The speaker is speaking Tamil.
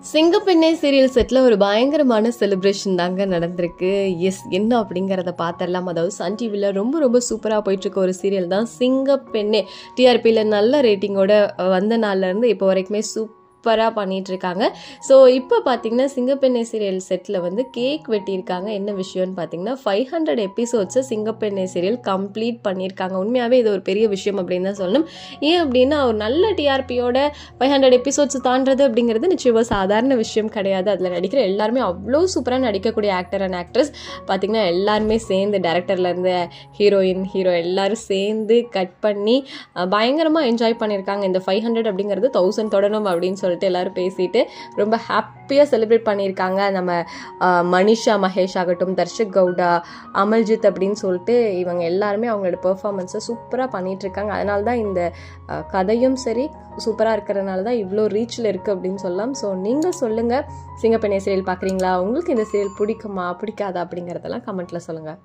சிங்கப்பெண்ணே சீரியல் செட்டில் ஒரு பயங்கரமான செலிப்ரேஷன் தாங்க நடந்திருக்கு. எஸ், என்ன அப்படிங்கிறத பார்த்துடலாம். அதாவது சன் டிவியில் ரொம்ப ரொம்ப சூப்பராக போயிட்டுருக்க ஒரு சீரியல் தான் சிங்கப்பெண்ணே. டிஆர்பியில் நல்ல ரேட்டிங்கோட வந்த நாள்லேருந்து இப்போ வரைக்குமே சூப்பராக பண்ணிகிட்ருக்காங்க. ஸோ இப்போ பார்த்தீங்கன்னா சிங்கப்பெண்ணே சீரியல் செட்டில் வந்து கேக் வெட்டியிருக்காங்க. என்ன விஷயம்னு பார்த்தீங்கன்னா 500 எபிசோட்ஸை சிங்கப்பெண்ணே சீரியல் கம்ப்ளீட் பண்ணியிருக்காங்க. உண்மையாகவே இது ஒரு பெரிய விஷயம் அப்படின்னு தான் சொல்லணும். ஏன் அப்படின்னா ஒரு நல்ல டிஆர்பியோட 500 எபிசோட்ஸ் தாண்டது அப்படிங்கிறது நிச்சயமாக சாதாரண விஷயம் கிடையாது. அதில் நடிக்கிற எல்லாருமே அவ்வளோ சூப்பராக நடிக்கக்கூடிய ஆக்டர் அண்ட் ஆக்ட்ரஸ் பார்த்தீங்கன்னா எல்லாருமே சேர்ந்து டேரக்டர்லேருந்து ஹீரோயின் ஹீரோ எல்லாரும் சேர்ந்து கட் பண்ணி பயங்கரமாக என்ஜாய் பண்ணியிருக்காங்க. இந்த 500 அப்படிங்கிறது 1000 தொடணும் அப்படின்னு சொல்லிட்டு எல்லாரும் பேசிட்டு ரொம்ப ஹாப்பியாக செலிப்ரேட் பண்ணியிருக்காங்க. நம்ம மனிஷா மகேஷ் ஆகட்டும், தர்ஷக் கவுடா, அமல்ஜித் அப்படின்னு சொல்லிட்டு இவங்க எல்லாருமே அவங்களோட பெர்ஃபார்மன்ஸை சூப்பராக பண்ணிட்டு இருக்காங்க. அதனால தான் இந்த கதையும் சரி சூப்பராக இருக்கிறதுனால தான் இவ்வளோ ரீச்சில் இருக்குது அப்படின்னு சொல்லலாம். ஸோ நீங்கள் சொல்லுங்கள், சிங்கப்பெண்ணே சீரியல் பார்க்குறீங்களா? உங்களுக்கு இந்த சீரியல் பிடிக்குமா பிடிக்காதா அப்படிங்கிறதெல்லாம் கமெண்ட்டில் சொல்லுங்கள்.